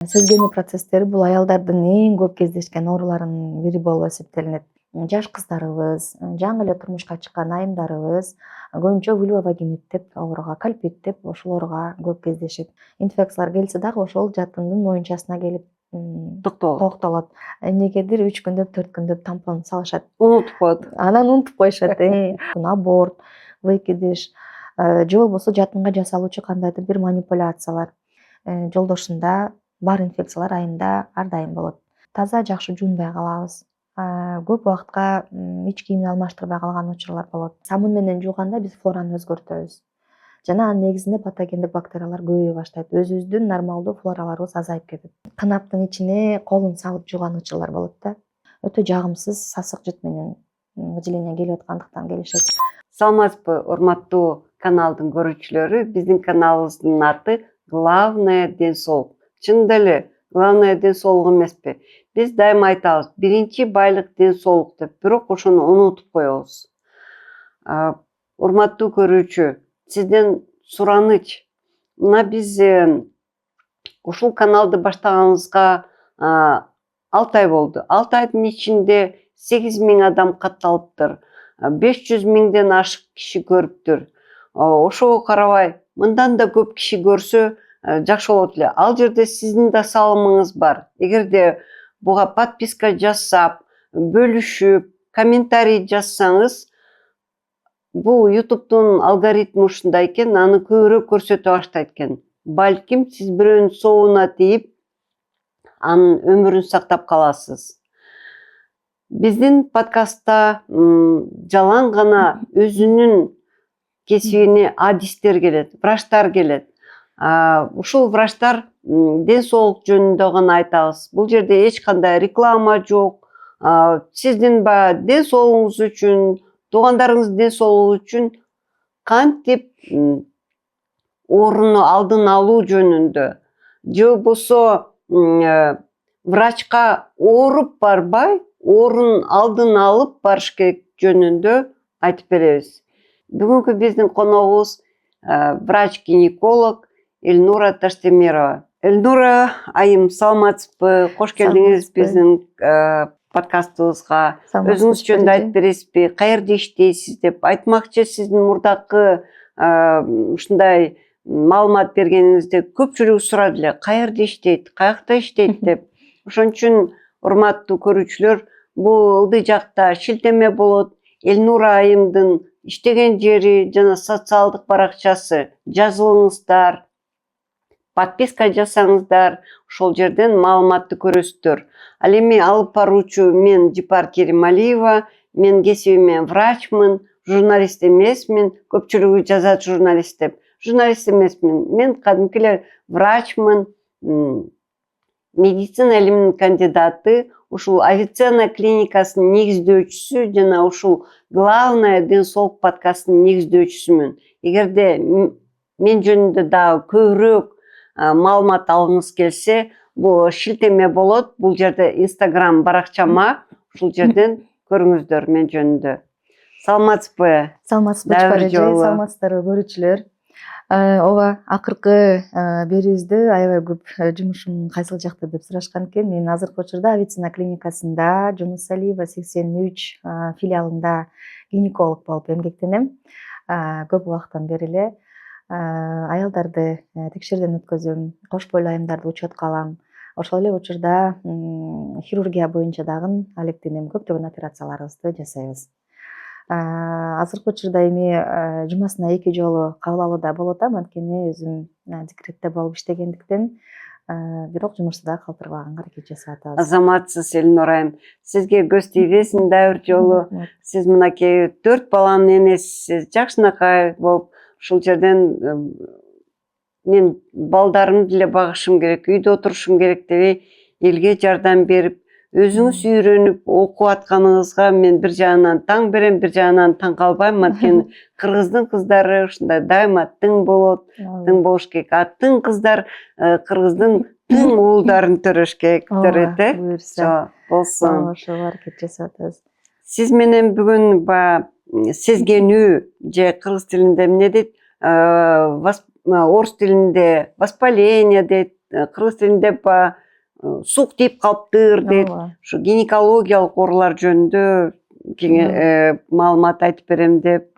Сезгенүү процесстери бул аялдардын эң көп кездешкен ооруларынын бири болуп эсептелинет. Жаш кыздарыбыз, жаңы эле турмушка чыккан айымдарыбыз көбүнчө вульвовагинит деп ооруга, кальпит деп ошол ооруга көп кездешет. Инфекциялар келсе дагы ошол жатындын моюнчасына келип токтолот. Эмнегедир 3 күндөп, 4 күндөп тампон салышат. Унутуп коет. Анан унутуп коюшат. Аборт, выкидыш же болбосо жатынга жасалуучу кандайдыр бир манипуляциялар жолдошунда бар инфекциялар айында ар дайым болот. Таза жакшы жуунбай калабыз. Көп убакытка ич кийимди алмаштырбай калган учурлар болот. Самун менен жууганда биз флораны өзгөртөбүз. Жана анын негизинде патогендик бактериялар көбөйө баштайт. Өзүбүздүн нормалдуу флораларыбыз азайып кетет. Кынаптын ичине колун салып жууган учурлар болот да. Өтө жагымсыз сасык жыт менен выделение келип аткандыктан келишет. Саламатсызбы, урматтуу каналдын көрүүчүлөрү. Биздин каналыбыздын аты Главное ден соолук. Чынында эле главное ден соолук эмеспи? Биз дайыма айтабыз, биринчи байлык ден соолук деп, бирок ошону унутуп коебуз. Урматтуу көрүүчү, сизден сураныч. Мына биз ушул каналды баштаганыбызга 6 ай болду. 6 айдын ичинде 8.000 адам катталыптыр. 500 миңден ашык киши көрүптүр. Ошого карабай, мындан да көп киши көрсө жакшы болот эле. Ал жерде сиздин да салымыңыз бар. Эгерде буга подписка жасап, бөлүшүп, комментарий жазсаңыз, бул YouTube'дун алгоритми ушундай экен, аны көбүрөөк көрсөтө баштайт экен. Балким сиз бирөөнүн соолугуна тийип, анын өмүрүн сактап каласыз. Биздин подкастта жалаң гана өзүнүн кесибине адистер келет, врачтар келет. Ушул врачтар ден соолук жөнүндө гана айтабыз. Бул жерде эч кандай реклама жок. Сиздин ден соолугуңуз үчүн, туугандарыңыздын ден соолугу үчүн кантип ооруну алдын алуу жөнүндө же болбосо врачка ооруп барбай, оорунун алдын алып барыш керек жөнүндө айтып беребиз. Бүгүнкү биздин коногубуз врач-гинеколог Эльнура Таштемирова. Эльнура айым, саламатсызбы? Кош келдиңиз биздин подкастыбызга. Өзүңүз жөнүндө айтып бересизби? Каерде иштейсиз деп айтмакчы, сиздин мурдакы ушундай маалымат бергениңизде көпчүлүгү сурады эле, каерде иштейт, каякта иштейт деп. Ошон үчүн урматтуу көрүүчүлөр, бул ылдый жакта шилтеме болот. Эльнура айымдын иштеген жери жана социалдык баракчасы, жазылыңыздар, подписка жасаңыздар, ошол жерден маалыматты көрөсүздөр. Ал эми алып баруучу мен Жипар Керималиева, мен кесибимен врачмын, журналист эмесмин. Көпчүлүгү жазат журналист деп. Журналист эмесмин. Мен кадимки эле врачмын, медицина илиминин кандидаты, ушул Авиценна клиникасынын негиздөөчүсү жана ушул Главное ден соолук подкастынын негиздөөчүсүмүн. Эгерде мен жөнүндө дагы көбүрөөк маалымат алгыңыз келсе, бул шилтеме болот. Бул жерде Instagram баракчама, ушул жерден көрүңүздөр мен жөнүндө. Саламатсызбы? Саламатсызбы, саламатсыздарбы көрүүчүлөр? Ооба, акыркы берүүбүздө аябай көп жумушум кайсыл жакта деп сурашкан экен. Мен азыркы учурда Авиценна клиникасында Жунусалиева 83 филиалында гинеколог болуп эмгектенем. Көп убакыттан бери эле аялдарды текшерүүдөн өткөзөм, кош бойлуу айымдарды учетко алам. Ошол эле учурда хирургия боюнча дагы алектенем, көптөгөн операцияларыбызды жасайбыз. Азыркы учурда эми жумасына 2 жолу кабыл алууда болуп атам, анткени өзүм декретте болуп иштегендиктен, бирок жумушту да калтырбаганга аракет жасап атабыз. Азаматсыз Эльнура айым. Сизге көз тийбесин дагы бир жолу. Сиз мынакей 4 баланын энесисиз, жакшынакай болуп, ушул жерден мен балдарымды деле багышым керек, үйдө отурушум керек дебей, элге жардам берип, өзүңүз үйрөнүп окуп атканыңызга мен бир жагынан таң берем, бир жагынан таң калбайм. Анткени кыргыздын кыздары ушундай дайыма тың болот, тың болуш керек. Тың кыздар кыргыздын тың уулдарын төрөш керектер эте. Буюрса болсун. Ошого аракет жасап атабыз. Сиз менен бүгүн сезгенүү же кыргыз тилинде эмне дейт? Орус тилинде воспаление дейт, кыргыз тилинде сук тийип калыптыр дейт. ооба Ушу гинекологиялык оорулар жөнүндө маалымат айтып берем деп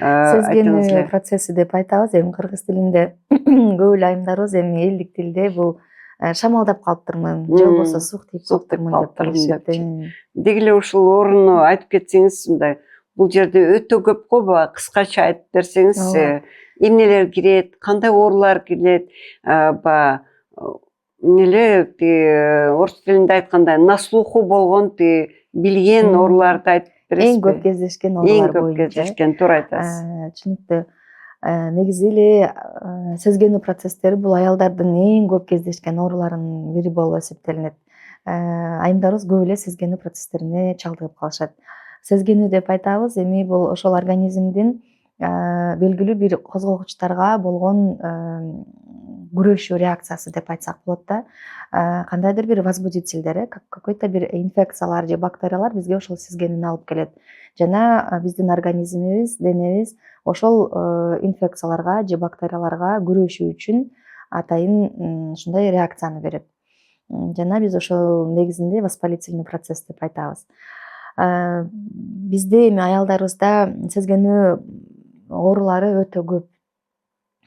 айтыңыз сезгенүү эле. процесси деп айтабыз эми кыргыз тилинде көп эле айымдарыбыз эми элдик тилде бул шамалдап калыптырмын же болбосо сук тийип Сук тийип калыптырмын деп калыптырмын билишет. депчи. Деги эле ушул орунду айтып кетсеңиз, мындай бул жерде өтө көп го, баягы кыскача айтып берсеңиз, Ооба. эмнелер кирет, кандай оорулар кирет, баягы эмне эле тиги орус тилинде айтканда на слуху болгон тиги билген ооруларды айтып бересизби? Эң көп кездешкен Эң оорулар көп боюнча. кездешкен, туура айтасыз. Түшүнүктүү. Негизи эле сезгенүү процесстери бул аялдардын эң көп кездешкен ооруларынын бири болуп эсептелинет. Айымдарыбыз көп эле сезгенүү процесстерине чалдыгып калышат. Сезгенүү деп айтабыз, эми бул ошол организмдин белгилүү бир козгогучтарга болгон күрөшүү реакциясы деп айтсак болот да. Кандайдыр бир возбудительдер, какой-то бир инфекциялар же бактериялар бизге ошол сезгенүүнү алып келет. Жана биздин организмибиз, денебиз ошол инфекцияларга же бактерияларга күрөшүү үчүн атайын ушундай реакцияны берет. Жана биз ошол негизинде воспалительный процесс деп айтабыз. Бизде эми аялдарыбызда сезгенүү оорулары өтө көп.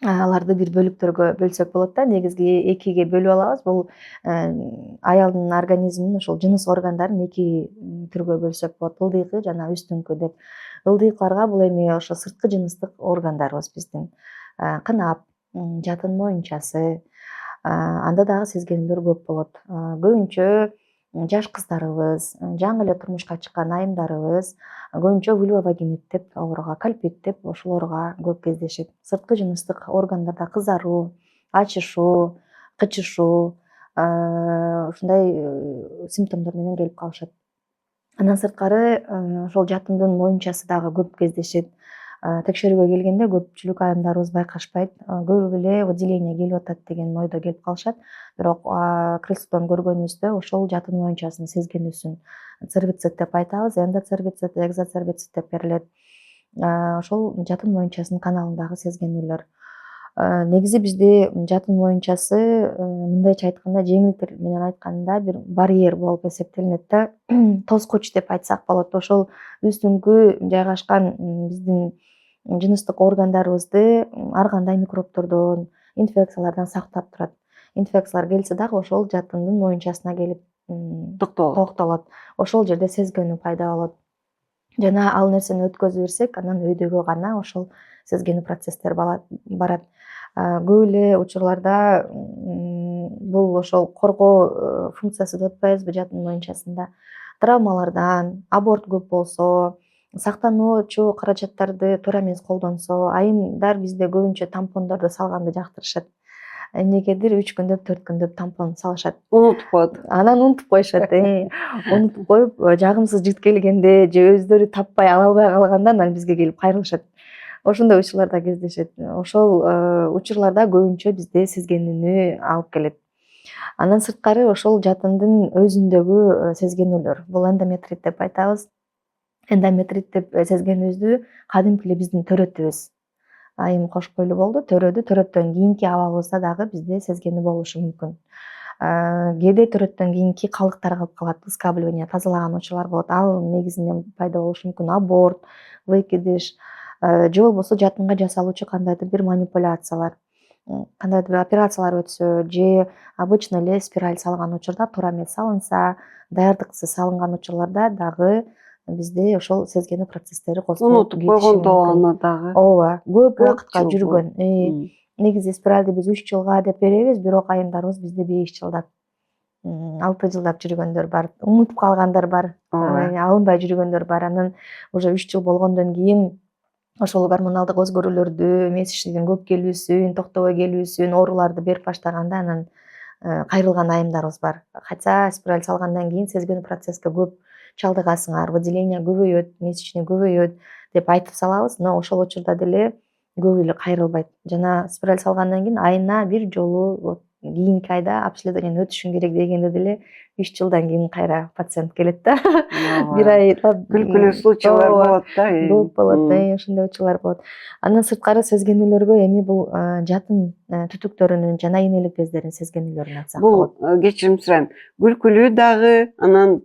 Аларды бир бөлүктөргө бөлсөк болот да. Негизги экиге бөлүп алабыз. Бул аялдын организминин ошол жыныс органдарын эки түргө бөлсөк болот. Ылдыйкы жана үстүңкү деп. Ылдыйкыларга бул эми ошо сырткы жыныстык органдарыбыз биздин. Кынап, жатын моюнчасы, анда дагы сезгенүүлөр көп болот. Көбүнчө жаш кыздарыбыз, жаңы эле турмушка чыккан айымдарыбыз көбүнчө вульвовагинит деп ооруга, кальпит деп ошолорго көп кездешет. Сырткы жыныстык органдарда кызаруу, ачышуу, кычышуу, ушундай симптомдор менен келип калышат. Андан сырткары ошол жатындын моюнчасы дагы көп кездешет. Текшерүүгө келгенде көпчүлүк айымдарыбыз байкашпайт. Көп эле выделение келип атат деген ойдо келип калышат. Бирок крыльцодон көргөнүбүздө ошол жатын моюнчасынын сезгенүүсүн цервицит деп айтабыз. Эндоцервицит, экзоцервицит деп берилет. Ошол жатын моюнчасынын каналындагы сезгенүүлөр. Негизи бизде жатын моюнчасы мындайча айтканда, жеңил тил менен айтканда бир барьер болуп эсептелинет да. Тоскоч деп айтсак болот. Ошол үстүңкү жайгашкан биздин жыныстык органдарыбызды ар кандай микробтордон, инфекциялардан сактап турат. Инфекциялар келсе дагы ошол жатындын моюнчасына келип токтолот. Ошол жерде сезгенүү пайда болот. Жана ал нерсени өткөзүп берсек, анан өйдөгө гана ошол сезгенүү процесстери барат. Көп эле учурларда бул ошол коргоо функциясы деп атпайбызбы жатын моюнчасында. Травмалардан, аборт көп болсо, сактануучу каражаттарды туура эмес колдонсо, айымдар бизде көбүнчө тампондорду салганды жактырышат. Эмнегедир 3 күндөп, 4 күндөп тампон салышат. Унутуп коет. Анан унутуп коюшат. Унутуп коюп, жагымсыз жыт келгенде же өздөрү таппай ала албай калганда анан бизге келип кайрылышат. Ошондой учурлар да кездешет. Ошол учурларда көбүнчө бизде сезгенүүнү алып келет. Андан сырткары ошол жатындын өзүндөгү сезгенүүлөр. Бул эндометрит деп айтабыз. Эндометрит деп сезгенүүбүздү кадимки эле биздин төрөтүбүз айым кошкойлу болду. Төрөттөн кийинки абалыбызда дагы бизде сезгенүү болушу мүмкүн. Кээде төрөттөн кийинки калдыктар калып калат, выскабливание, тазалаган учурлар болот. Ал негизинен пайда болушу мүмкүн. Аборт, выкидыш же болбосо жатынга жасалуучу кандайдыр бир манипуляциялар, кандайдыр бир операциялар өтсө же обычно эле спираль салган учурда туура эмес салынса, даярдыксыз салынган учурларда дагы бизде ошол сезгенүү процесстери козголуп Унутуп койгондо аны дагы. Ооба, көп убакытка жыл жүргөн. Негизи спиральди биз 3 жылга деп беребиз, бирок айымдарыбыз бизде 5 жылдап, 6 жылдап жүргөндөр бар, унутуп калгандар бар, алынбай жүргөндөр бар. Анан уже 3 жыл болгондон кийин ошол гормоналдык өзгөрүүлөрдү, месячныйдын көп келүүсүн, токтобой келүүсүн, ооруларды берип баштаганда анан кайрылган айымдарыбыз бар. Хотя спираль салгандан кийин сезгенүү процесске көп чалдыгасыңар, выделение көбөйөт, месячный көбөйөт деп айтып салабыз, но ошол учурда деле көп эле кайрылбайт. Жана спираль салгандан кийин айына бир жолу кийинки айда обследованиеден өтүшүң керек дегенде деле 3 жылдан кийин кайра пациент келет да. Бир айлап Күлкүлүү случайлар болот да. көп болот, ошондой учурлар болот. Андан сырткары сезгенүүлөргө эми бул жатын түтүктөрүнүн жана ийнелик бездеринин сезгенүүлөрүн айтсак болот. Бул кечирим сурайм. Күлкүлүү дагы анан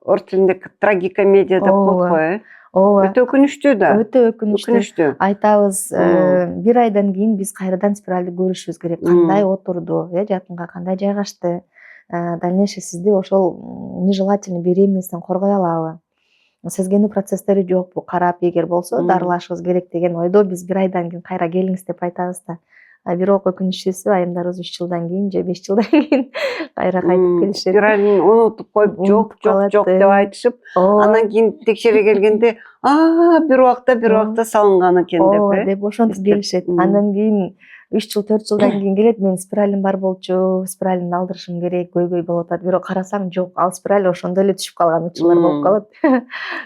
орус тилинде трагикомедия деп коет го, Ооба. Өтө өкүнүчтүү да. Өтө өкүнүчтүү. Айтабыз, бир айдан кийин биз кайрадан спиральди көрүшүбүз керек. Кандай отурду, жатынга кандай жайгашты, дальнейший сизди ошол нежелательный беременностьтен коргой алабы, сезгенүү процесстери жокпу, карап эгер болсо дарылашыбыз керек деген ойдо биз бир айдан кийин кайра келиңиз деп айтабыз да. Бирок өкүнүчтүүсү айымдарыбыз 3 жылдан кийин же 5 жылдан кийин кайра кайтып келишет. Бир айдан унутуп коюп, жок деп айтышып, анан кийин текшере келгенде, бир убакта салынган экен деп ошентип келишет. Андан кийин 3 жыл, 4 жылдан кийин келет, мен спиралим бар болчу, спиралимди алдырышым керек, көйгөй болуп атат. Бирок карасам жок, ал спираль ошондой эле түшүп калган учурлар болуп калат.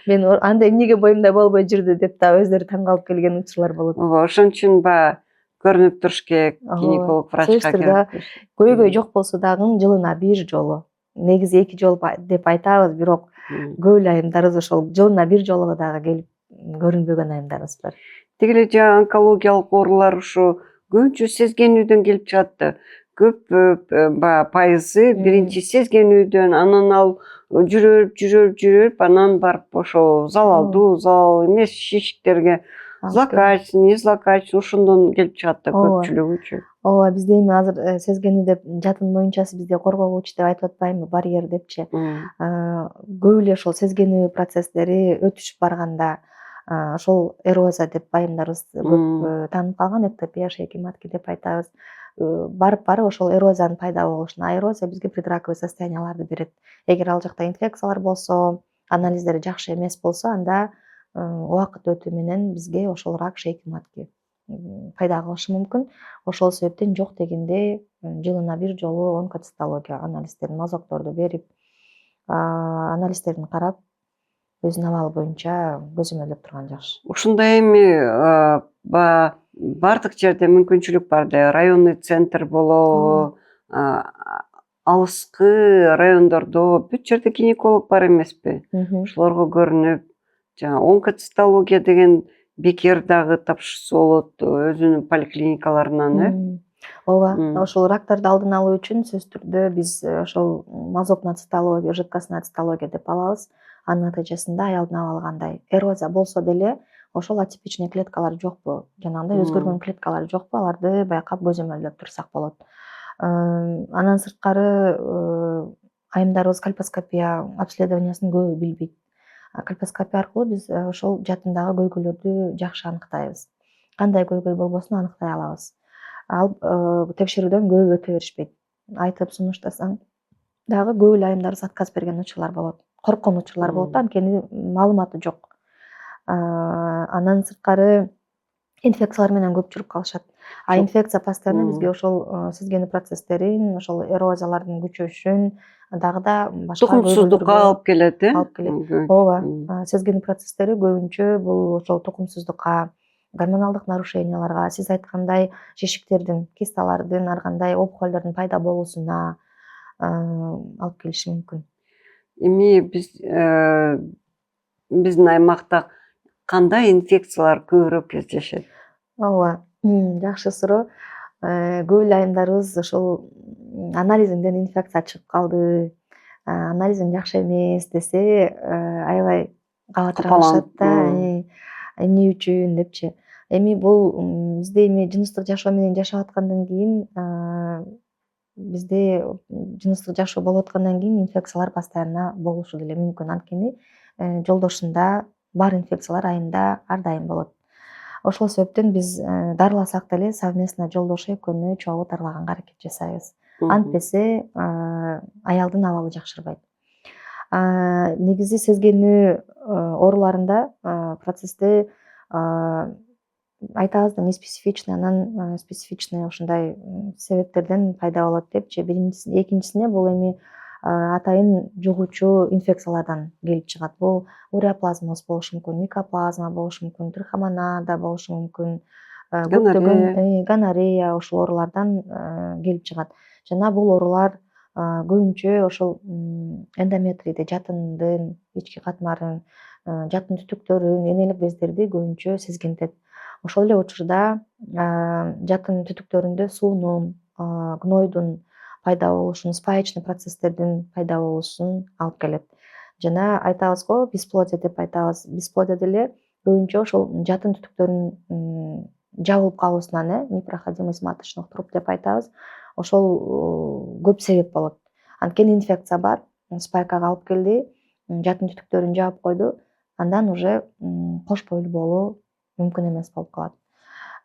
Мен анда эмнеге боюмда болбой жүрдү деп да өздөрү таң калып келген учурлар болот. Ооба, ошон үчүн баягы көрүнүп туруш керек, гинеколог врачка келип. Көйгөй жок болсо дагы жылына 1 жолу, негизи 2 жолу деп айтабыз, бирок көп эле айымдарыбыз ошол жылына 1 жолу дагы келип көрүнбөгөн айымдарыбыз бар. Тиги эле жаңы онкологиялык оорулар ушу көбүнчө сезгенүүдөн келип чыгат да. Көп баягы пайызы биринчи сезгенүүдөн, анан ал жүрүп, анан барып ошол залалдуу, залал эмес шишиктерге злокачественный, незлокачественный ошондон келип чыгат да көпчүлүгүчү. Ооба, бизде эми азыр сезгенүү деп жатын моюнчасы бизде коргогуч деп айтып атпаймынбы, барьер депчи. Көп эле ошол сезгенүү процесстери өтүшүп барганда ошол эрозия деп айымдарыбыз көп таанып калган, эктопия шейки матки деп айтабыз. Барып ошол эрозиянын пайда болушуна, эрозия бизге предраковый состоянияларды берет. Эгер ал жакта инфекциялар болсо, анализдери жакшы эмес болсо, анда убакыт өтүү менен бизге ошол рак шейки матки пайда кылышы мүмкүн. Ошол себептен жок дегенде жылына 1 жолу онкоцитология анализдерин, мазокторду берип, анализдерин карап, өзүнүн абалы боюнча көзөмөлдөп турган жакшы. Ушунда эми бардык жерде мүмкүнчүлүк бар да, районный центр болобу, алыскы райондордо бүт жерде гинеколог бар эмеспи? Ошолорго көрүнүп, жаңа онкоцитология деген бекер дагы тапшырса болот өзүнүн поликлиникаларынан, Ооба, ошол рактарды алдын алуу үчүн сөзсүз түрдө биз ошол мазокный цитология, жидкостная цитология деп алабыз. Анын натыйжасында аялдын абалы кандай? Эрозия болсо деле ошол атипичный клеткалар жокпу, жанагындай өзгөргөн клеткалар жокпу, аларды байкап көзөмөлдөп турсак болот. Андан сырткары айымдарыбыз кольпоскопия обследованиясын көбү билбейт. Кольпоскопия аркылуу биз ошол жатындагы көйгөйлөрдү жакшы аныктайбыз. Кандай көйгөй болбосун аныктай алабыз. Ал текшерүүдөн көбү өтө беришпейт. Айтып сунуштасаң дагы көп эле айымдарыбыз отказ берген учурлар болот. Корккон учурлар болот, анткени маалыматы жок. Андан сырткары инфекциялар менен көп жүрүп калышат. Инфекция постоянно бизге ошол сезгенүү процесстерин, ошол эрозиялардын күчөшүн, дагы да башка тукумсуздукка алып келет, алып келет. Ооба, сезгенүү процесстери көбүнчө бул ошол тукумсуздукка, гормоналдык нарушенияларга, сиз айткандай шишиктердин, кисталардын, ар кандай опухолдордун пайда болуусуна алып келиши мүмкүн. Эми биздин аймакта кандай инфекциялар көбүрөөк кездешет? Ооба, жакшы суроо. Көп эле айымдарыбыз ошол анализиңден инфекция чыгып калды, анализиң жакшы эмес десе, аябай кабатыр калышат да, эмне үчүн депчи. Эми бул бизде эми жыныстык жашоо менен жашап аткандан кийин, бизде жыныстык жашоо болуп аткандан кийин инфекциялар постоянно болушу деле мүмкүн, анткени жолдошунда бар инфекциялар айында ар дайым болот. Ошол себептен биз дарыласак деле совместно жолдошу экөөнү чогуу дарылаганга аракет жасайбыз. Антпесе аялдын абалы жакшырбайт. Негизи сезгенүү ооруларында процессти айтабыз да неспецифичный, анан специфичный ушундай себептерден пайда болот депчи. Экинчисине бул эми атайын жугуучу инфекциялардан келип чыгат. Бул уреоплазмоз болушу мүмкүн, микоплазма болушу мүмкүн, трихомонада болушу мүмкүн, көптөгөн гонорея ошол оорулардан келип чыгат. Жана бул оорулар көбүнчө ошол эндометрийди, жатындын ички катмарын, жатын түтүктөрүн, энелик бездерди көбүнчө сезгентет. Ошол эле учурда жатын түтүктөрүндө суунун, гнойдун пайда болушун, спаечный процесстердин пайда болушун алып келет. Жана айтабыз го бесплодие деп айтабыз. Бесплодие деле көбүнчө ошол жатын түтүктөрүнүн жабылып калуусунан, непроходимость маточных труб деп айтабыз. Ошол көп себеп болот. Анткени инфекция бар, спайкага алып келди, жатын түтүктөрүн жаап койду, андан уже кош бойлуу болуу мүмкүн эмес болуп калат.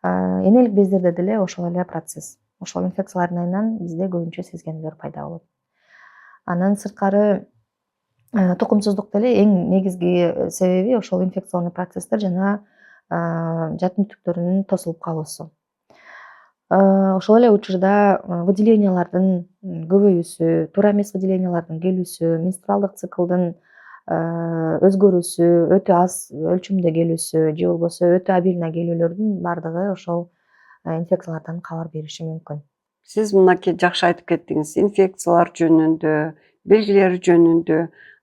Энелик бездерде деле ошол эле процесс. Ошол инфекциялардын айынан бизде көбүнчө сезгенелер пайда болот. Андан сырткары тукумсуздук деле эң негизги себеби ошол инфекционный процесстер жана жатын түтүктөрүнүн тосулуп калуусу. Ошол эле учурда выделениялардын көбөйүүсү, туура эмес выделениялардын келүүсү, менструалдык циклдын өзгөрүүсү, өтө аз өлчөмдө келүүсү же болбосо өтө обильно келүүлөрдүн баардыгы ошол инфекциялардан кабар бериши мүмкүн. Сиз мынакей жакшы айтып кеттиңиз, инфекциялар жөнүндө, белгилери жөнүндө.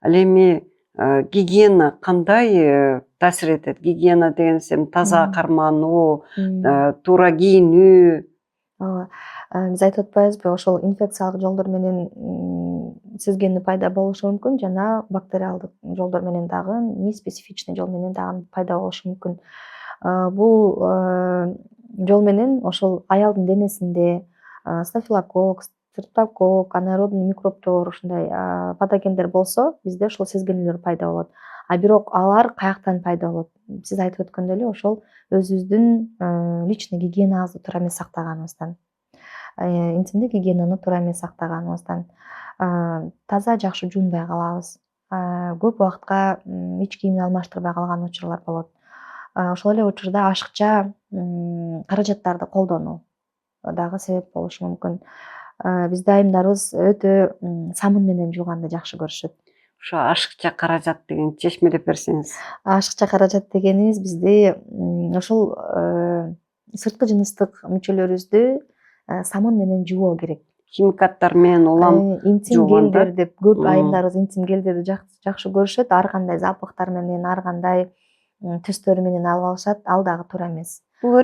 Ал эми гигиена кандай таасир этет? Гигиена дегенибиз эми таза кармануу, туура кийинүү. Ооба, биз айтып атпайбызбы, ошол инфекциялык жолдор менен сезгени пайда болушу мүмкүн, жана бактериалдык жолдор менен дагы, неспецифичный жол менен дагы пайда болушу мүмкүн. Бул жол менен ошол аялдын денесинде стафилококк, стрептококк, анаэробный микробдор, ушундай патогендер болсо, бизде ошол сезгенелер пайда болот. А бирок алар каяктан пайда болот? Сиз айтып өткөндөй эле ошол өзүбүздүн личный гигиенабызды туура эмес сактаганыбыздан, интимдик гигиенаны туура эмес сактаганыбыздан, таза жакшы жуунбай калабыз, көп убакытка ич кийимди алмаштырбай калган учурлар болот. Ошол эле учурда ашыкча каражаттарды колдонуу дагы себеп болушу мүмкүн. Бизде айымдарыбыз өтө самын менен жууганды жакшы көрүшөт. Ошо ашыкча каражат деген чечмелеп берсеңиз. Ашыкча каражат дегенибиз бизде ошол сырткы жыныстык мүчөлөрүбүздү самын менен жууу керек. Химикаттар менен улам интим гелдер деп көп айымдарыбыз интим гелдерди жакшы көрүшөт. Ар кандай запахтар менен, ар кандай түстөр менен алып алышат. Ал дагы туура эмес. Бул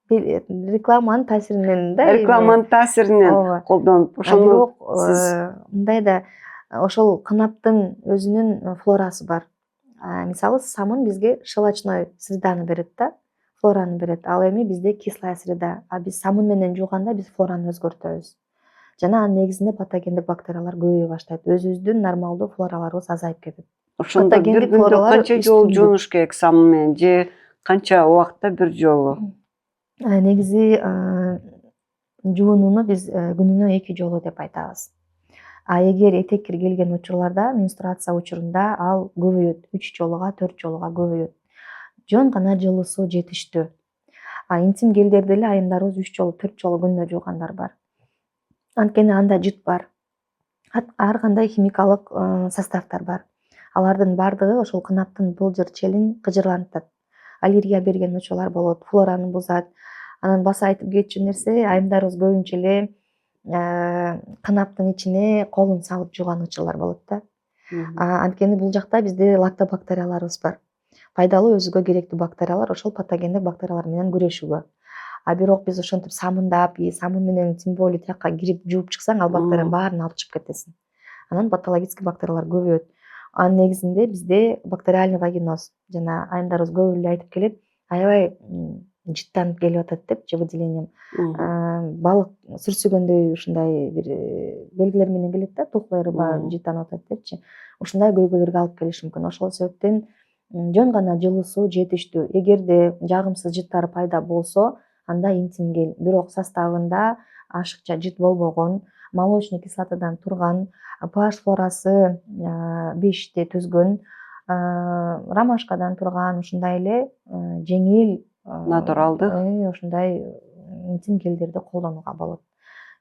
рекламанын таасиринен рекламанын таасиринен колдонуп ошону мындай да ошол кынаптын өзүнүн флорасы бар. Мисалы самын бизге щелочной среданы берет да, флораны берет. Ал эми бизде кислая среда. А биз самын менен жууганда биз флораны өзгөртөбүз. Жана анын негизинде патогендик бактериялар көбөйө баштайт. Өзүбүздүн нормалдуу флораларыбыз азайып кетет. Ошондо бир күндө канча жолу жуунуш керек самын менен же канча убакытта бир жолу? Негизи жуунууну биз күнүнө 2 жолу деп айтабыз. А эгер этеккир келген учурларда, менструация учурунда ал көбөйөт, 3 жолуга, 4 жолуга көбөйөт. Жөн гана жылуу суу жетиштүү. А интим гелдерди эле айымдарыбыз 3 жолу, 4 жолу күнүнө жуугандар бар. Анткени анда жыт бар. Ар кандай химикалык составтар бар. Алардын баардыгы ошол кынаптын былжыр челин кыжырлантат. Аллергия берген учурлар болот, флораны бузат. Анан баса айтып кетчү нерсе, айымдарыбыз көбүнчө эле кынаптын ичине колун салып жууган учурлар болот да. Анткени бул жакта бизде лактобактерияларыбыз бар. Пайдалуу өзүгө керектүү бактериялар ошол патогендик бактериялар менен күрөшүүгө. А бирок биз ошентип самындап, самын менен тем более тияка кирип жууп чыксаң, ал бактериянын баарын алып чыгып кетесиң. Анан патологический бактериялар көбөйөт. Анын негизинде бизде бактериальный вагиноз жана айымдарыбыз көп эле айтып келет, аябай жыттанып келип атат депчи, выделением. Балык сүрсүгөндөй ушундай бир белгилер менен келет да, тухлары бар, жыттанып атат депчи. Ушундай көйгөйлөргө алып келиши мүмкүн. Ошол себептен жөн гана жылуу суу жетиштүү. Эгерде жагымсыз жыттар пайда болсо, анда интим гель, бирок составында ашыкча жыт болбогон, молочный кислотадан турган, pH флорасы 5ти түзгөн, ромашкадан турган ушундай эле жеңил натуралдык ушундай интим гелдерди колдонууга болот.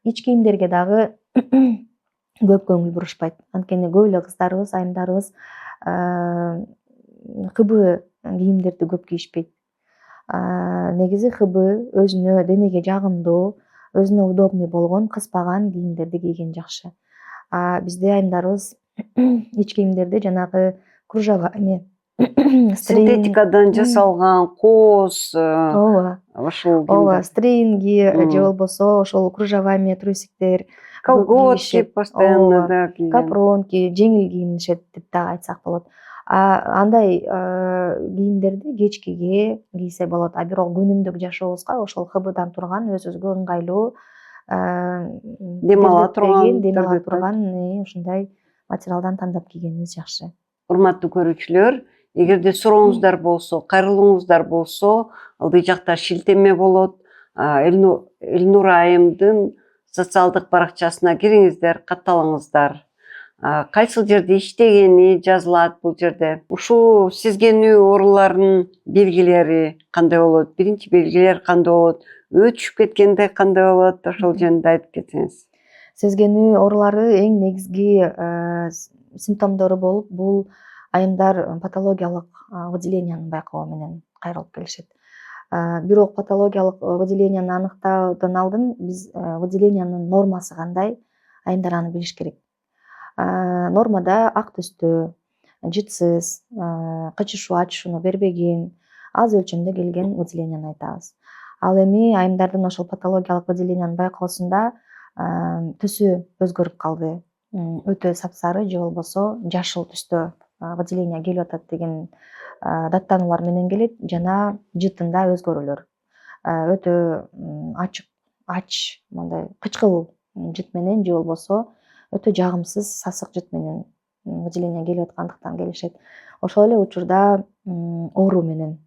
Ич кийимдерге дагы көп көңүл бурушпайт. Анткени көп эле кыздарыбыз, айымдарыбыз кыбы кийимдерди көп кийишпейт. Негизи кыбы өзүнө денеге жагымдуу, өзүнө удобный болгон кыспаган кийимдерди кийген жакшы. Бизде айымдарыбыз ич кийимдерди жанагы кружева эме Синтетикадан жасалган кооз ооба ошол ооба кийимдер. стринги же болбосо ошол кружева эме трусиктер Колготки постоянно ооба да кийген. капронки жеңил кийинишет деп дагы айтсак болот. Андай кийимдерди кечкиге кийсе болот, бирок күнүмдүк жашообузга ошол кыбыдан турган өзүбүзгө ыңгайлуу Дем ала турган дем ала тердетет. турган ушундай материалдан тандап кийгенибиз жакшы. Урматтуу көрүүчүлөр, эгерде сурооңуздар болсо, кайрылууңуздар болсо, ылдый жакта шилтеме болот. Элнура айымдын социалдык баракчасына кириңиздер, катталыңыздар. Кайсыл жерде иштегени жазылат бул жерде. Ушул сезгенүү ооруларынын белгилери кандай болот? Биринчи белгилер кандай болот? Өтүшүп кеткенде кандай болот? Ошол жөнүндө айтып кетсеңиз. Сезгенүү оорулары эң негизги симптомдору болуп, бул айымдар патологиялык выделенияны байкоо менен кайрылып келишет. Бирок патологиялык выделенияны аныктаоодон алдын биз выделениянын нормасы кандай, айымдар аны билиш керек. Нормада ак түстүү, жытсыз, кычышуу ачышууну бербеген, аз өлчөмдө келген выделенияны айтабыз. Ал эми айымдардын ошол патологиялык выделениянын байкоосунда түсү өзгөрүп калды, өтө сапсары же болбосо жашыл түстө выделение келип атат деген даттануулар менен келет жана жытында өзгөрүүлөр. Өтө ачык, ач, мындай кычкыл жыт менен же болбосо өтө жагымсыз сасык жыт менен выделение келип аткандыктан келишет. Ошол эле учурда оору менен.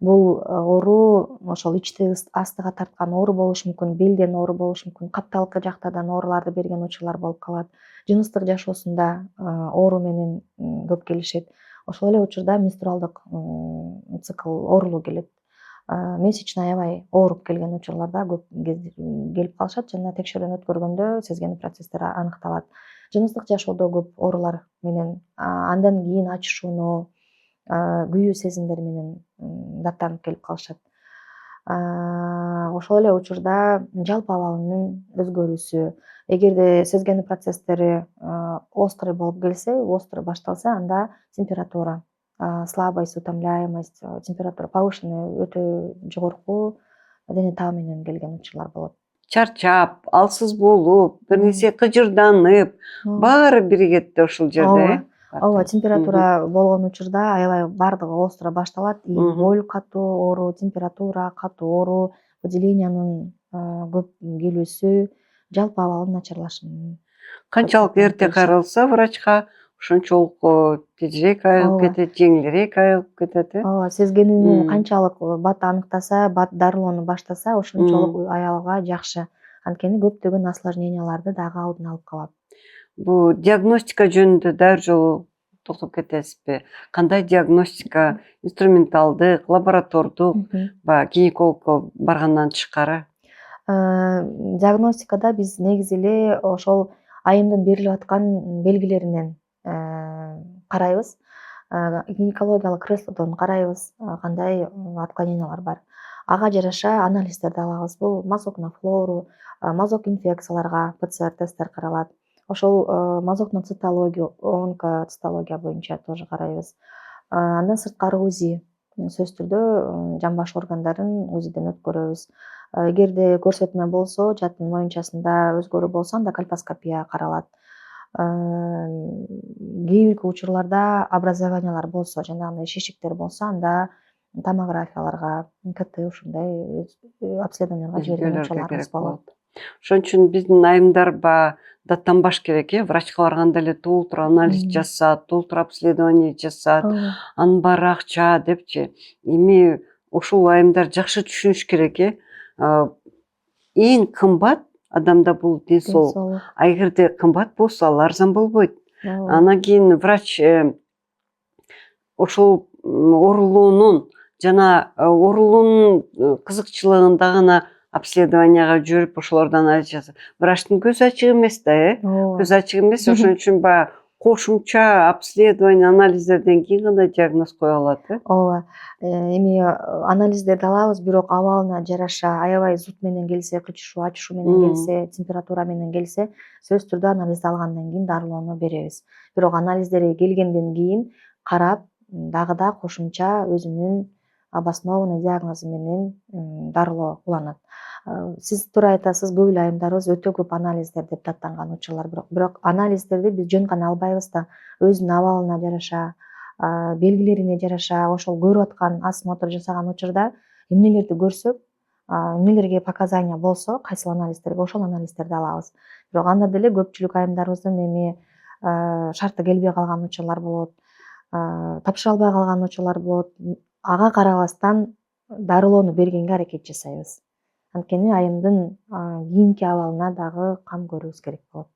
Бул оору ошол ичти астыга тарткан оору болушу мүмкүн, белден оору болушу мүмкүн, капталкы жактардан ооруларды берген учурлар болуп калат. Жыныстык жашоосунда оору менен көп келишет. Ошол эле учурда менструалдык цикл оорулуу келет. Месячный аябай ооруп келген учурларда көп келип калышат жана текшерүүнү өткөргөндө сезгенүү процесстери аныкталат. Жыныстык жашоодо көп оорулар менен, андан кийин ачышууну, күйүү сезимдери менен даттанып келип калышат. Ошол эле учурда жалпы абалынын өзгөрүүсү, эгерде сезгенүү процесстери острый болуп келсе, острый башталса, анда температура, слабость, утомляемость, температура повышенный, өтө жогорку дене табы менен келген учурлар болот. Чарчап, алсыз болуп, бир нерсе кыжырданып, баары биригет ошол жерде. Ооба, температура болгон учурда аябай бардыгы остро башталат. Боль катуу оору, температура катуу оору, выделениянын көп келүүсү, жалпы абалын начарлашы. Канчалык эрте кайрылса врачка, ошончолук тезирээк айыгып кетет, жеңилирээк айыгып кетет. Ооба, сезгенүүнү канчалык бат аныктаса, бат дарылоону баштаса, ошончолук аялга жакшы. Анткени көптөгөн осложненияларды дагы алдын алып калат. Бул диагностика жөнүндө дагы бир жолу токтоп кетесизби? Кандай диагностика? Инструменталдык, лаборатордук, баягы гинекологко баргандан тышкары? Диагностикада биз негизи эле ошол айымдын берилип аткан белгилеринен карайбыз. Гинекологиялык креслодон карайбыз, кандай отклонениялар бар. Ага жараша анализдерди алабыз. Бул мазок на флору, мазок инфекцияларга ПЦР тесттер каралат. Ошол мазок на цитологию, онкоцитология боюнча тоже карайбыз. Андан сырткары УЗИ, сөзсүз түрдө жамбаш органдарын УЗИден өткөрөбүз. Эгерде көрсөтмө болсо, жатын моюнчасында өзгөрүү болсо, анда кальпоскопия каралат. Кээ бир учурларда образованиялар болсо, жанагындай шишиктер болсо, анда томографияларга, МКТ ушундай обследованияларга жиберген учурларыбыз болот. Ошон үчүн биздин айымдар баягы даттанбаш керек, врачка барганда эле толтур анализ жасат, толтур обследование жасат, анын баары акча депчи. Эми ушул айымдар жакшы түшүнүш керек, эң кымбат адамда бул ден соолук. Эгерде кымбат болсо, ал арзан болбойт. Анан кийин врач ошол оорулуунун жана оорулуунун кызыкчылыгында гана обследованияга жүрүп, ошолордон анализ жасап. Врачтын көзү ачык эмес да, көзү ачык эмес, ошон үчүн баягы кошумча обследование анализдерден кийин гана диагноз кое алат ооба. Эми анализдерди алабыз, бирок абалына жараша аябай зуд менен келсе, кычышуу, ачышуу менен келсе, температура менен келсе, сөзсүз түрдө анализди алгандан кийин дарылоону беребиз. Бирок анализдери келгенден кийин карап, дагы да кошумча өзүнүн обоснованный диагнозу менен дарылоо уланат. Сиз туура айтасыз, көп эле айымдарыбыз өтө көп анализдер деп даттанган учурлар, бирок анализдерди биз жөн гана албайбыз да, өзүнүн абалына жараша, белгилерине жараша, ошол көрүп аткан осмотр жасаган учурда эмнелерди көрсөк, эмнелерге показания болсо, кайсыл анализдерге, ошол анализдерди алабыз. Бирок анда деле көпчүлүк айымдарыбыздын эми шарты келбей калган учурлар болот, тапшыра албай калган учурлар болот. Ага карабастан дарылоону бергенге аракет жасайбыз. Анткени айымдын кийинки абалына дагы кам көрүүбүз керек болот.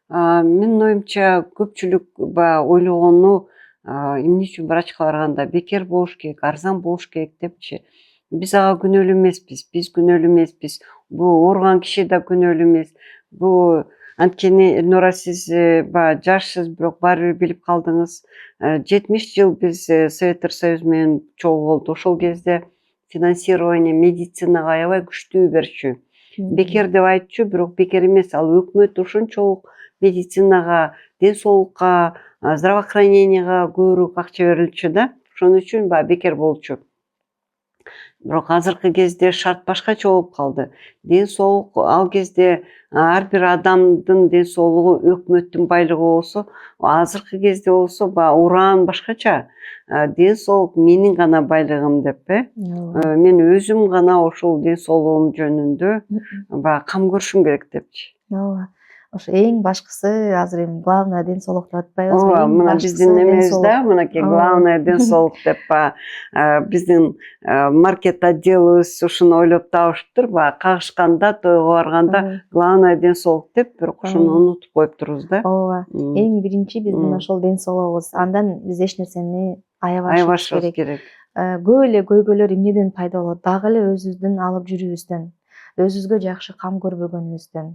Менин оюмча көпчүлүк баягы ойлогону эмне үчүн врачка барганда бекер болуш керек, арзан болуш керек депчи. Биз ага күнөөлүү эмеспиз, биз күнөөлүү эмеспиз, бул ооруган киши да күнөөлүү эмес. Бул анткени Элнура, сиз баягы жашсыз, бирок баары бир билип калдыңыз. 70 жыл биз Советтер Союзу менен чогуу болду. Ошол кезде финансирование медицинага аябай күчтүү берчү. Бекер деп айтчу, бирок бекер эмес. Ал өкмөт ушунчолук медицинага, ден соолукка, здравоохраненияга көбүрөөк акча берилчү да. Ошон үчүн баягы бекер болчу. Бирок азыркы кезде шарт башкача болуп калды. Ден соолук ал кезде ар бир адамдын ден соолугу өкмөттүн байлыгы болсо, азыркы кезде болсо баягы уран башкача. Ден соолук менин гана байлыгым деп, мен өзүм гана ошол ден соолугум жөнүндө баягы кам көрүшүм керек депчи. Ооба. Ошо эң башкысы азыр эми главное ден соолук деп атпайбызбы? Ооба, мына биздин немебиз да, мынакей главное ден соолук деп биздин маркет отделыбыз ушуну ойлоп табышыптыр. Баягы кагышканда, тойго барганда главное ден соолук деп, бирок ошону унутуп коюптурбуз да. Ооба. Эң биринчи биздин ошол ден соолугубуз. Андан биз эч нерсени аябашыбыз керек. Көп эле көйгөйлөр эмнеден пайда болот? Дагы эле өзүбүздүн алып жүрүүбүздөн, өзүбүзгө жакшы кам көрбөгөнүбүздөн,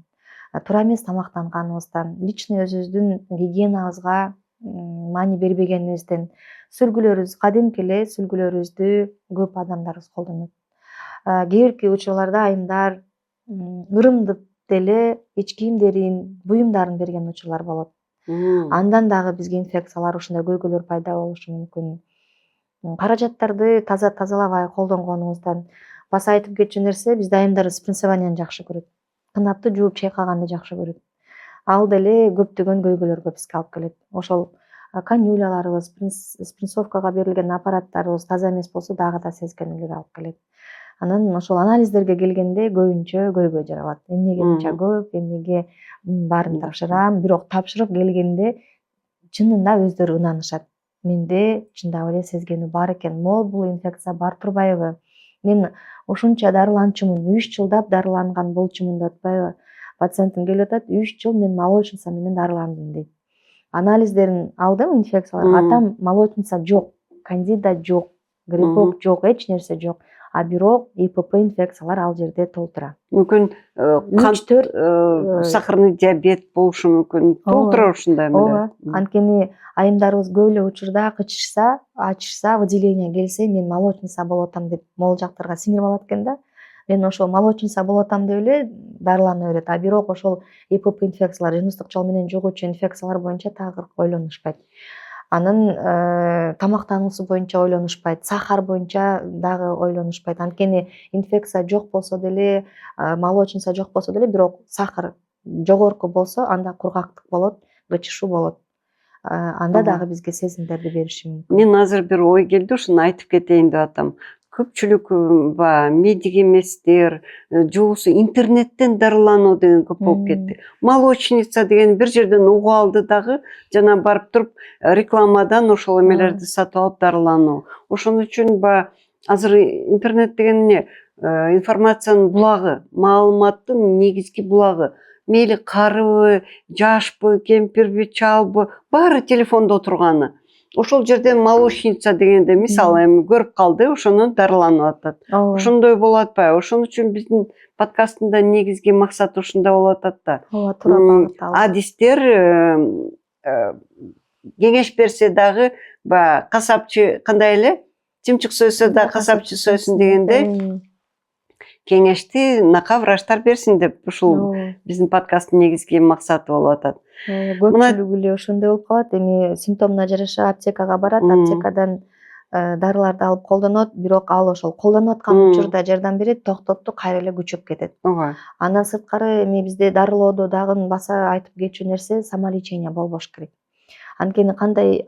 туура эмес тамактанганыбыздан, личный өзүбүздүн гигиенабызга маани бербегенибизден, сүлгүлөрүбүз, кадимки эле сүлгүлөрүбүздү көп адамдарыбыз колдонот. Кээ бирки учурларда айымдар ырымдып деле эч кийимдерин, буюмдарын берген учурлар болот. Андан дагы бизге инфекциялар, ушундай көйгөйлөр пайда болушу мүмкүн. Каражаттарды тазалабай колдонгонубуздан. Баса айтып кетчү нерсе, бизде айымдар спринцеванияны жакшы көрөт. Кынапты жууп чайкаганды жакшы көрөт. Ал деле көптөгөн көйгөйлөргө бизге алып келет. Ошол канюляларыбыз, спринцовкага берилген аппараттарыбыз таза эмес болсо, дагы да сезгенелерге алып келет. Анан ошол анализдерге келгенде көбүнчө көйгөй жаралат. Эмнеге мынча көп, эмнеге баарын тапшырам, бирок тапшырып келгенде чынында өздөрү ынанышат. Менде чындап эле сезгенүү бар экен. Могул бул инфекция бар турбайбы? Мен ушунча дарыланчумун, 3 жылдап дарыланган болчумун деп атпайбы? Пациентим келип атат, 3 жыл мен молочница менен дарыландым дейт. Анализдерин алдым инфекцияларга, атам молочница жок, кандида жок, грибок жок, эч нерсе жок. А бирок ИПП инфекциялар ал жерде толтура. Мүмкүн сахарный диабет болушу мүмкүн. Толтура ушундай эле. Ооба. Анткени айымдарыбыз көп эле учурда кычышса, ачышса, выделение келсе, мен молочница болуп атам деп могул жактарга сиңирип алат экен да. Мен ошол молочница болуп атам деп эле дарылана берет. А бирок ошол ИПП инфекциялар, жыныстык жол менен жугуучу инфекциялар боюнча дагы ойлонушпайт. Анын тамактануусу боюнча ойлонушпайт, сахар боюнча дагы ойлонушпайт. Анткени инфекция жок болсо деле, молочница жок болсо деле, бирок сахар жогорку болсо, анда кургактык болот, кычышуу болот. Анда дагы бизге сезимдерди бериши мүмкүн. Мен азыр бир ой келди, ушуну айтып кетейин деп атам. Көпчүлүк медик эместер, жобосу интернеттен дарылануу деген көп болуп кетти. Молочница деген бир жерден угуп алды дагы, жана барып туруп рекламадан ошол эмелерди сатып алып дарылануу. Ошон үчүн азыр интернет деген эмне? Информациянын булагы, маалыматтын негизги булагы. Мейли карыбы, жашпы, кемпирби, чалбы, баары телефондо отурганы. Ошол жерден молочница дегенде мисалы эми көрүп калды, ошону дарыланып атат. Ошондой болуп атпайбы? Ошон үчүн биздин подкасттын негизги максаты ушундай болуп атат да. Ооба, туура багыт алып. Адистер кеңеш берсе дагы баягы касапчы кандай эле чымчык сойсо да касапчы сойсун дегендей кеңешти нака врачтар берсин деп ушул биздин подкасттын негизги максаты болуп атат. Көпчүлүгү эле ошондой болуп калат. Эми симптомуна жараша аптекага барат, аптекадан дарыларды алып колдонот, бирок ал ошол колдонуп аткан учурда жардам берет, токтотту, кайра эле күчөп кетет. Ооба. Андан сырткары эми бизде дарылоодо дагы баса айтып кетчү нерсе самолечение болбош керек. Анткени кандай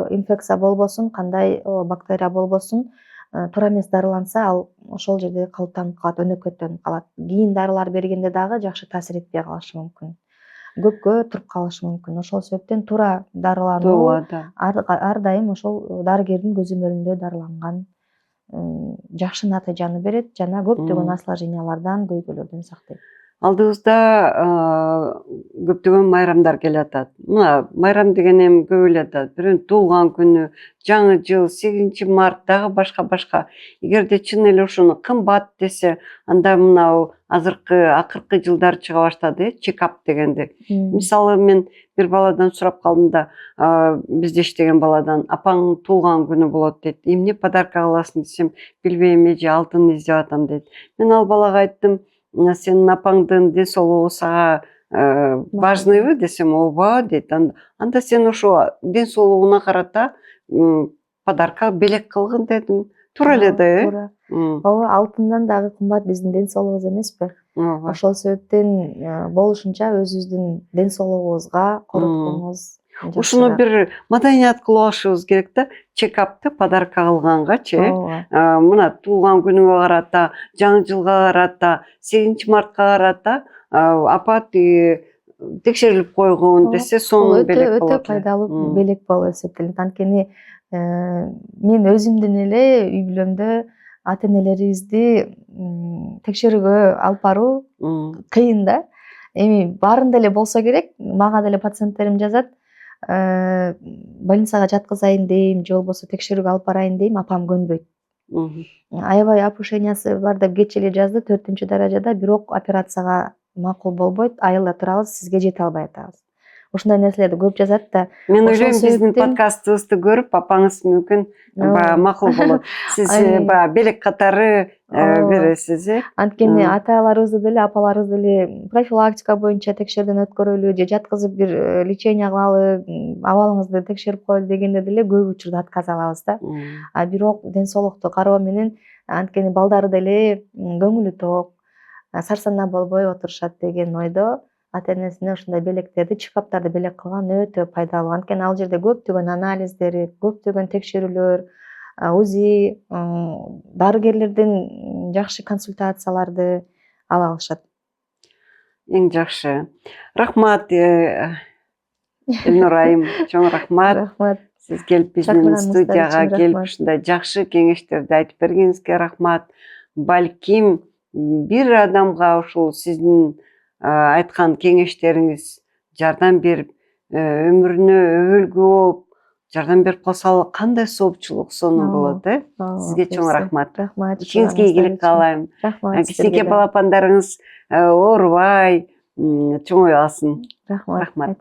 инфекция болбосун, кандай бактерия болбосун, туура эмес дарыланса, ал ошол жерде калыптанып калат, өнөкөттөнүп калат. Кийин дарылар бергенде дагы жакшы таасир этпей калышы мүмкүн. Көпкө туруп калышы мүмкүн. Ошол себептен туура дарылануу ар дайым ошол дарыгердин көзөмөлүндө дарыланган жакшы натыйжаны берет жана көптөгөн осложнениялардан, көйгөйлөрдөн сактайт. Алдыбызда көптөгөн майрамдар келатат. Мына майрам деген эми көп эле атат. Бирөөнүн туулган күнү, жаңы жыл, 8 март дагы башка. Эгерде чын эле ушуну кымбат десе, анда мына акыркы жылдар чыга баштады, чекап дегенди. Мисалы мен бир баладан сурап калдым да, бизде иштеген баладан, апаңдын туулган күнү болот дейт. Эмне подарка аласың десем, билбейм, эже алтын издеп атам дейт. Мен ал балага айттым, сенин апаңдын ден соолугу сага важныйбы десем, ооба дейт. Анда сен ошо ден соолугуна карата подарка белек кылгын дедим. Туура эле да, туура. Ооба, алтындан дагы кымбат биздин ден соолугубуз эмеспи? Ооба. Ошол себептен болушунча өзүбүздүн ден соолугубузга короткунубуз. Ушуну бир маданият кылып алышыбыз керек да, чекапты подарка кылгангачы. Мына туулган күнүгө карата, жаңы жылга карата, 8 мартка карата апа текшерилип койгун десе, сонун белек болот. Өтө пайдалуу белек болуп эсептелет. Анткени мен өзүмдүн эле үй бүлөмдө ата энелерибизди текшерүүгө алып баруу кыйын да. Эми баарында эле болсо керек, мага деле пациенттерим жазат, больницага жаткызайын дейм, же болбосо текшерүүгө алып барайын дейм, апам көнбөйт. Аябай опушениясы бар деп кеч эле жазды, 4-даражада, бирок операцияга макул болбойт, айылда турабыз, сизге жете албай атабыз. Ушундай нерселерди көп жазат да. Мен ойлойм, биздин подкастыбызды көрүп, апаңыз мүмкүн макул болот. Сиз белек катары бересиз, Анткени аталарыбызды деле, апаларыбызды деле профилактика боюнча текшерүүдөн өткөрөлү, же жаткызып бир лечение кылалы, абалыңызды текшерип коелу дегенде деле көп учурда отказ алабыз да. Бирок ден соолукту кароо менен, анткени балдары деле көңүлү ток, сарсанаа болбой отурушат деген ойдо ата энесине ушундай белектерди, чекаптарды белек кылган өтө пайдалуу. Анткени ал жерде көптөгөн анализдер, көптөгөн текшерүүлөр, УЗИ, дарыгерлерден жакшы консультацияларды ала алышат. Эң жакшы. Рахмат, Элнур айым, чоң рахмат. Рахмат. Сиз келип биздин студияга келип ушундай жакшы кеңештерди айтып бергениңизге рахмат. Балким бир адамга ушул сиздин айткан кеңештериңиз жардам берип, өмүрүнө өбөлгү болуп, жардам берип калса кандай соопчулук сонун болот, Сизге чоң рахмат. Рахмат. Ишиңизге ийгилик каалайм. Рахмат. Кичинекей балапандарыңыз оорубай, чоңой алсын. Рахмат.